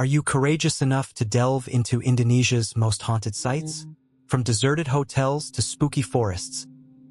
Are you courageous enough to delve into Indonesia's most haunted sites? From deserted hotels to spooky forests,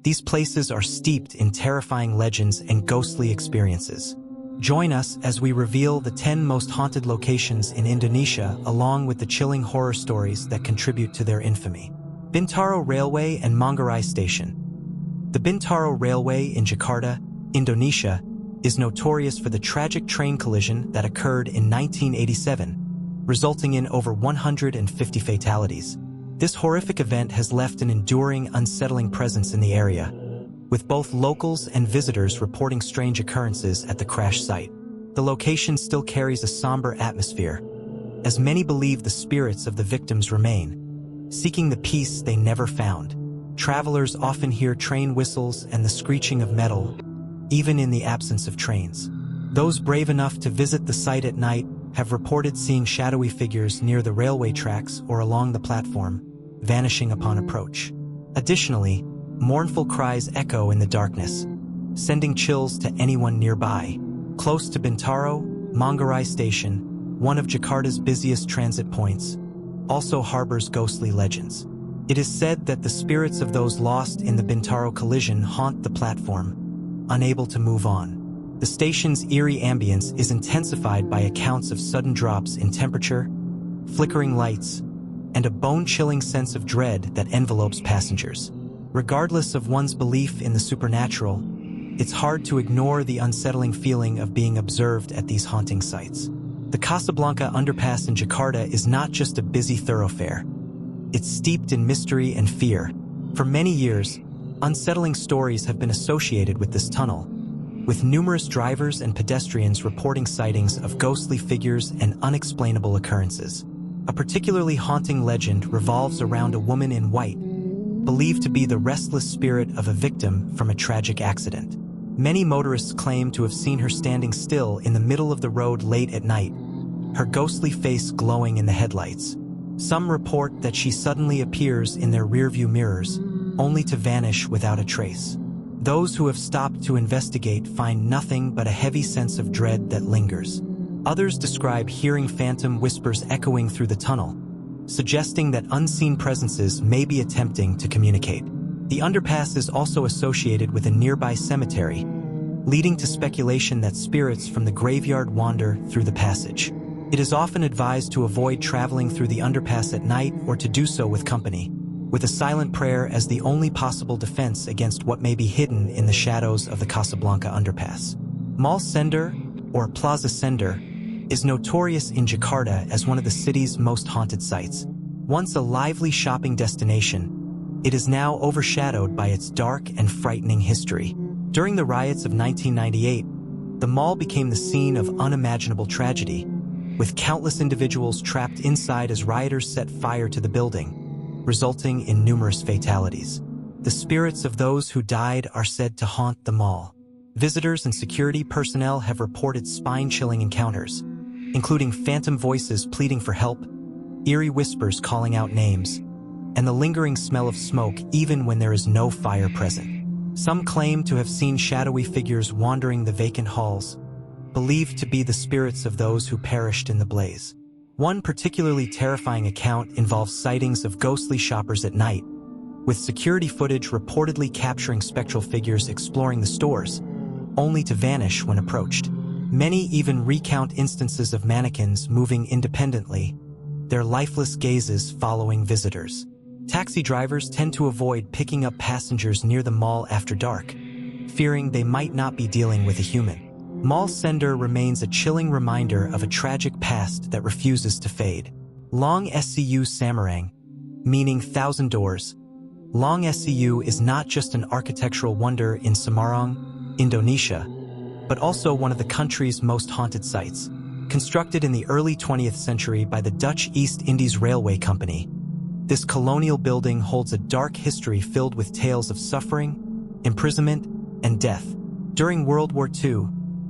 these places are steeped in terrifying legends and ghostly experiences. Join us as we reveal the 10 most haunted locations in Indonesia, along with the chilling horror stories that contribute to their infamy. Bintaro Railway and Manggarai Station. The Bintaro Railway in Jakarta, Indonesia, is notorious for the tragic train collision that occurred in 1987, resulting in over 150 fatalities. This horrific event has left an enduring, unsettling presence in the area, with both locals and visitors reporting strange occurrences at the crash site. The location still carries a somber atmosphere, as many believe the spirits of the victims remain, seeking the peace they never found. Travelers often hear train whistles and the screeching of metal, even in the absence of trains. Those brave enough to visit the site at night have reported seeing shadowy figures near the railway tracks or along the platform, vanishing upon approach. Additionally, mournful cries echo in the darkness, sending chills to anyone nearby. Close to Bintaro, Manggarai Station, one of Jakarta's busiest transit points, also harbors ghostly legends. It is said that the spirits of those lost in the Bintaro collision haunt the platform, unable to move on. The station's eerie ambience is intensified by accounts of sudden drops in temperature, flickering lights, and a bone-chilling sense of dread that envelopes passengers. Regardless of one's belief in the supernatural, it's hard to ignore the unsettling feeling of being observed at these haunting sites. The Casablanca Underpass in Jakarta is not just a busy thoroughfare. It's steeped in mystery and fear. For many years, unsettling stories have been associated with this tunnel, with numerous drivers and pedestrians reporting sightings of ghostly figures and unexplainable occurrences. A particularly haunting legend revolves around a woman in white, believed to be the restless spirit of a victim from a tragic accident. Many motorists claim to have seen her standing still in the middle of the road late at night, her ghostly face glowing in the headlights. Some report that she suddenly appears in their rearview mirrors, only to vanish without a trace. Those who have stopped to investigate find nothing but a heavy sense of dread that lingers. Others describe hearing phantom whispers echoing through the tunnel, suggesting that unseen presences may be attempting to communicate. The underpass is also associated with a nearby cemetery, leading to speculation that spirits from the graveyard wander through the passage. It is often advised to avoid traveling through the underpass at night or to do so with company, with a silent prayer as the only possible defense against what may be hidden in the shadows of the Casablanca Underpass. Mall Klender, or Plaza Sender, is notorious in Jakarta as one of the city's most haunted sites. Once a lively shopping destination, it is now overshadowed by its dark and frightening history. During the riots of 1998, the mall became the scene of unimaginable tragedy, with countless individuals trapped inside as rioters set fire to the building, resulting in numerous fatalities. The spirits of those who died are said to haunt the mall. Visitors and security personnel have reported spine-chilling encounters, including phantom voices pleading for help, eerie whispers calling out names, and the lingering smell of smoke even when there is no fire present. Some claim to have seen shadowy figures wandering the vacant halls, believed to be the spirits of those who perished in the blaze. One particularly terrifying account involves sightings of ghostly shoppers at night, with security footage reportedly capturing spectral figures exploring the stores, only to vanish when approached. Many even recount instances of mannequins moving independently, their lifeless gazes following visitors. Taxi drivers tend to avoid picking up passengers near the mall after dark, fearing they might not be dealing with a human. Mall Klender remains a chilling reminder of a tragic past that refuses to fade. Lawang Sewu Samarang, meaning thousand doors. Lawang Sewu is not just an architectural wonder in Semarang, Indonesia, but also one of the country's most haunted sites. Constructed in the early 20th century by the Dutch East Indies Railway Company, this colonial building holds a dark history filled with tales of suffering, imprisonment, and death. During World War II,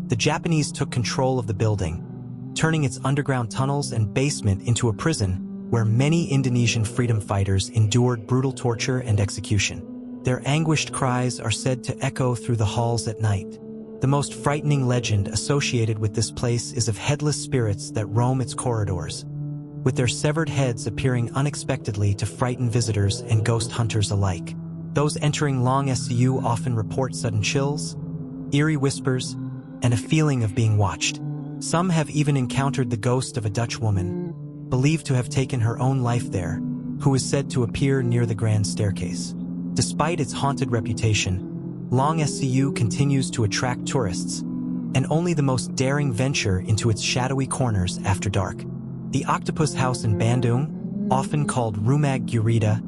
the Japanese took control of the building, turning its underground tunnels and basement into a prison where many Indonesian freedom fighters endured brutal torture and execution. Their anguished cries are said to echo through the halls at night. The most frightening legend associated with this place is of headless spirits that roam its corridors, with their severed heads appearing unexpectedly to frighten visitors and ghost hunters alike. Those entering Lawang Sewu often report sudden chills, eerie whispers, and a feeling of being watched. Some have even encountered the ghost of a Dutch woman, believed to have taken her own life there, who is said to appear near the grand staircase. Despite its haunted reputation, Lawang Sewu continues to attract tourists, and only the most daring venture into its shadowy corners after dark. The Octopus House in Bandung, often called Rumah Gurita,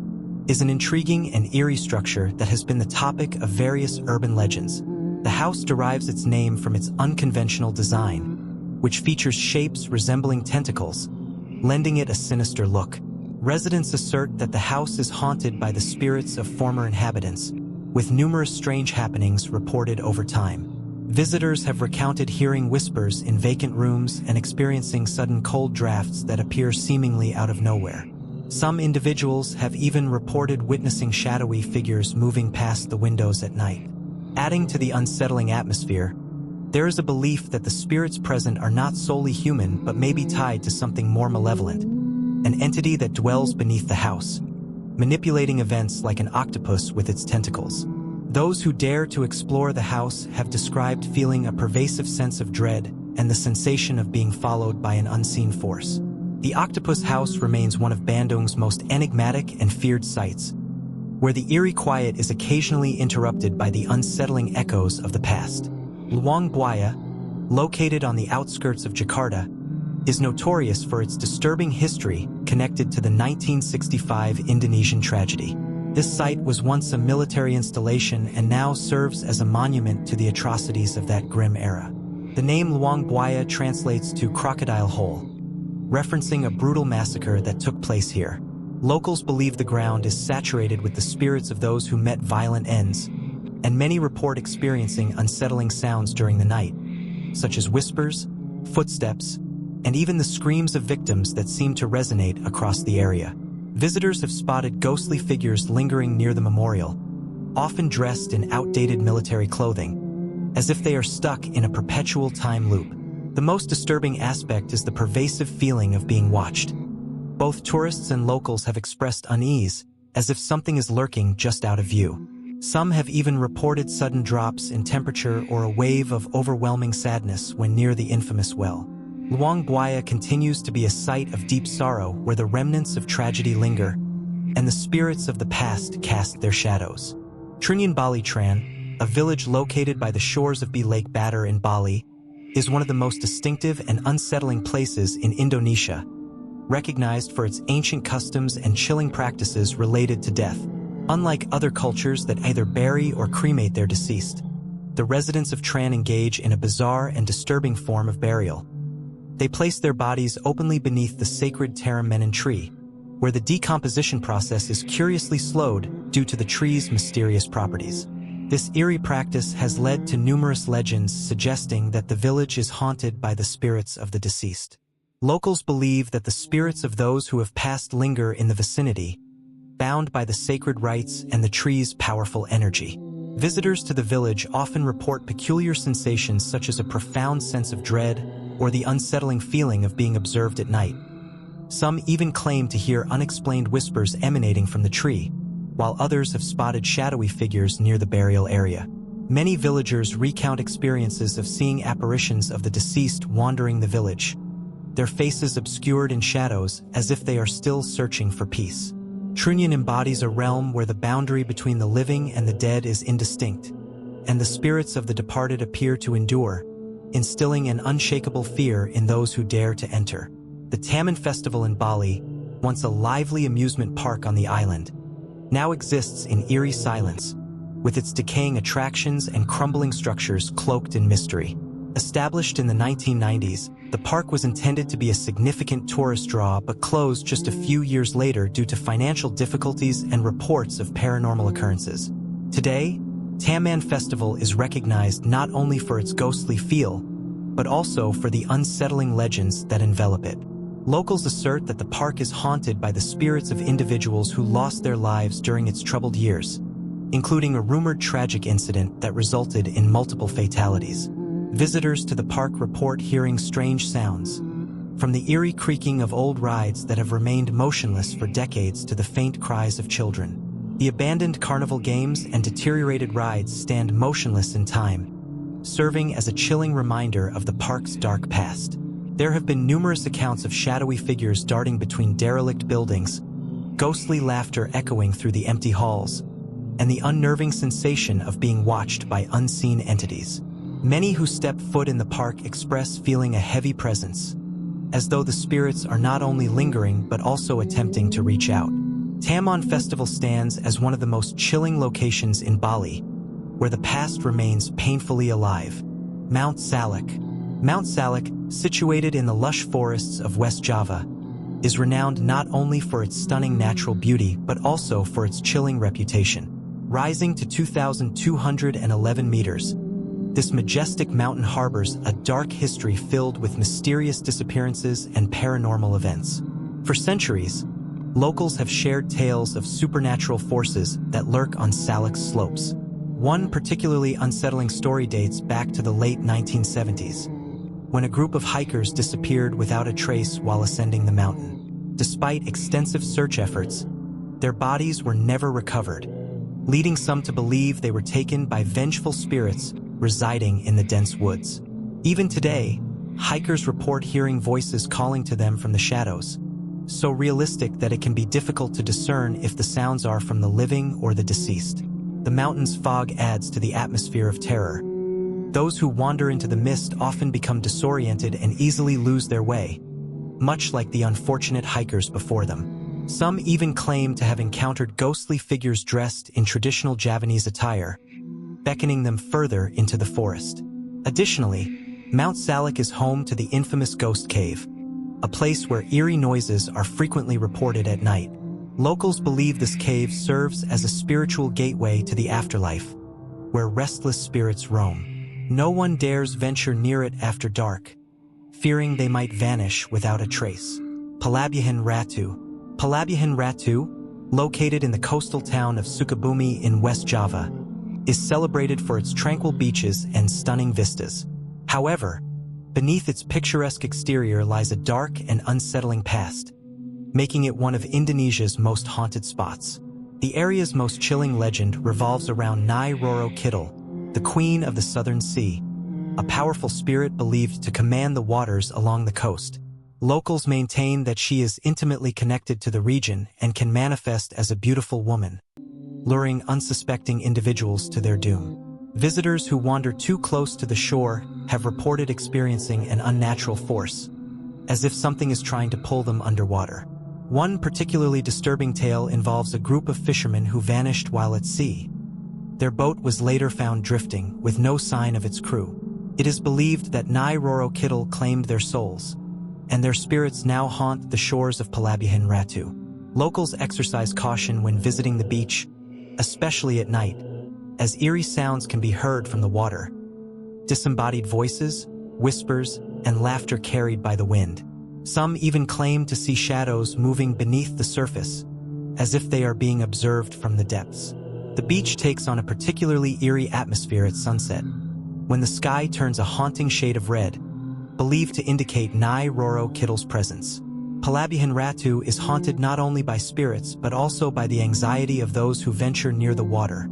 is an intriguing and eerie structure that has been the topic of various urban legends. The house derives its name from its unconventional design, which features shapes resembling tentacles, lending it a sinister look. Residents assert that the house is haunted by the spirits of former inhabitants, with numerous strange happenings reported over time. Visitors have recounted hearing whispers in vacant rooms and experiencing sudden cold drafts that appear seemingly out of nowhere. Some individuals have even reported witnessing shadowy figures moving past the windows at night. Adding to the unsettling atmosphere, there is a belief that the spirits present are not solely human but may be tied to something more malevolent, an entity that dwells beneath the house, manipulating events like an octopus with its tentacles. Those who dare to explore the house have described feeling a pervasive sense of dread and the sensation of being followed by an unseen force. The Octopus House remains one of Bandung's most enigmatic and feared sights, where the eerie quiet is occasionally interrupted by the unsettling echoes of the past. Lawang Buaya, located on the outskirts of Jakarta, is notorious for its disturbing history connected to the 1965 Indonesian tragedy. This site was once a military installation and now serves as a monument to the atrocities of that grim era. The name Lawang Buaya translates to crocodile hole, referencing a brutal massacre that took place here. Locals believe the ground is saturated with the spirits of those who met violent ends, and many report experiencing unsettling sounds during the night, such as whispers, footsteps, and even the screams of victims that seem to resonate across the area. Visitors have spotted ghostly figures lingering near the memorial, often dressed in outdated military clothing, as if they are stuck in a perpetual time loop. The most disturbing aspect is the pervasive feeling of being watched. Both tourists and locals have expressed unease, as if something is lurking just out of view. Some have even reported sudden drops in temperature or a wave of overwhelming sadness when near the infamous well. Lawang Buaya continues to be a site of deep sorrow where the remnants of tragedy linger, and the spirits of the past cast their shadows. Trinian Bali Tran, a village located by the shores of Lake Batur in Bali, is one of the most distinctive and unsettling places in Indonesia, recognized for its ancient customs and chilling practices related to death. Unlike other cultures that either bury or cremate their deceased, the residents of Tran engage in a bizarre and disturbing form of burial. They place their bodies openly beneath the sacred Taram tree, where the decomposition process is curiously slowed due to the tree's mysterious properties. This eerie practice has led to numerous legends suggesting that the village is haunted by the spirits of the deceased. Locals believe that the spirits of those who have passed linger in the vicinity, bound by the sacred rites and the tree's powerful energy. Visitors to the village often report peculiar sensations such as a profound sense of dread or the unsettling feeling of being observed at night. Some even claim to hear unexplained whispers emanating from the tree, while others have spotted shadowy figures near the burial area. Many villagers recount experiences of seeing apparitions of the deceased wandering the village, their faces obscured in shadows as if they are still searching for peace. Trunyan embodies a realm where the boundary between the living and the dead is indistinct, and the spirits of the departed appear to endure, instilling an unshakable fear in those who dare to enter. The Taman Festival in Bali, once a lively amusement park on the island, now exists in eerie silence, with its decaying attractions and crumbling structures cloaked in mystery. Established in the 1990s, the park was intended to be a significant tourist draw but closed just a few years later due to financial difficulties and reports of paranormal occurrences. Today, Taman Festival is recognized not only for its ghostly feel, but also for the unsettling legends that envelop it. Locals assert that the park is haunted by the spirits of individuals who lost their lives during its troubled years, including a rumored tragic incident that resulted in multiple fatalities. Visitors to the park report hearing strange sounds, from the eerie creaking of old rides that have remained motionless for decades to the faint cries of children. The abandoned carnival games and deteriorated rides stand motionless in time, serving as a chilling reminder of the park's dark past. There have been numerous accounts of shadowy figures darting between derelict buildings, ghostly laughter echoing through the empty halls, and the unnerving sensation of being watched by unseen entities. Many who step foot in the park express feeling a heavy presence, as though the spirits are not only lingering but also attempting to reach out. Taman Festival stands as one of the most chilling locations in Bali, where the past remains painfully alive. Mount Salak. Mount Salak, situated in the lush forests of West Java, is renowned not only for its stunning natural beauty but also for its chilling reputation. Rising to 2,211 meters, this majestic mountain harbors a dark history filled with mysterious disappearances and paranormal events. For centuries, locals have shared tales of supernatural forces that lurk on Salak's slopes. One particularly unsettling story dates back to the late 1970s, when a group of hikers disappeared without a trace while ascending the mountain. Despite extensive search efforts, their bodies were never recovered, leading some to believe they were taken by vengeful spirits residing in the dense woods. Even today, hikers report hearing voices calling to them from the shadows, so realistic that it can be difficult to discern if the sounds are from the living or the deceased. The mountain's fog adds to the atmosphere of terror. Those who wander into the mist often become disoriented and easily lose their way, much like the unfortunate hikers before them. Some even claim to have encountered ghostly figures dressed in traditional Javanese attire, beckoning them further into the forest. Additionally, Mount Salak is home to the infamous Ghost Cave, a place where eerie noises are frequently reported at night. Locals believe this cave serves as a spiritual gateway to the afterlife, where restless spirits roam. No one dares venture near it after dark, fearing they might vanish without a trace. Palabuhan Ratu. Palabuhan Ratu, located in the coastal town of Sukabumi in West Java, is celebrated for its tranquil beaches and stunning vistas. However, beneath its picturesque exterior lies a dark and unsettling past, making it one of Indonesia's most haunted spots. The area's most chilling legend revolves around Nyai Roro Kidul, the Queen of the Southern Sea, a powerful spirit believed to command the waters along the coast. Locals maintain that she is intimately connected to the region and can manifest as a beautiful woman, luring unsuspecting individuals to their doom. Visitors who wander too close to the shore have reported experiencing an unnatural force, as if something is trying to pull them underwater. One particularly disturbing tale involves a group of fishermen who vanished while at sea. Their boat was later found drifting, with no sign of its crew. It is believed that Nyai Roro Kidul claimed their souls, and their spirits now haunt the shores of Palabuhan Ratu. Locals exercise caution when visiting the beach, especially at night, as eerie sounds can be heard from the water. Disembodied voices, whispers, and laughter carried by the wind. Some even claim to see shadows moving beneath the surface, as if they are being observed from the depths. The beach takes on a particularly eerie atmosphere at sunset, when the sky turns a haunting shade of red, believed to indicate Nyai Roro Kidul's presence. Palabuhan Ratu is haunted not only by spirits but also by the anxiety of those who venture near the water,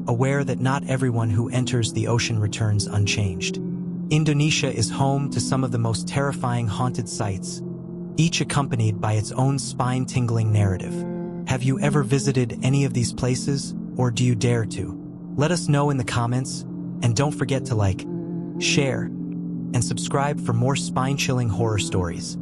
aware that not everyone who enters the ocean returns unchanged. Indonesia is home to some of the most terrifying haunted sites, each accompanied by its own spine-tingling narrative. Have you ever visited any of these places, or do you dare to? Let us know in the comments, and don't forget to like, share, and subscribe for more spine-chilling horror stories.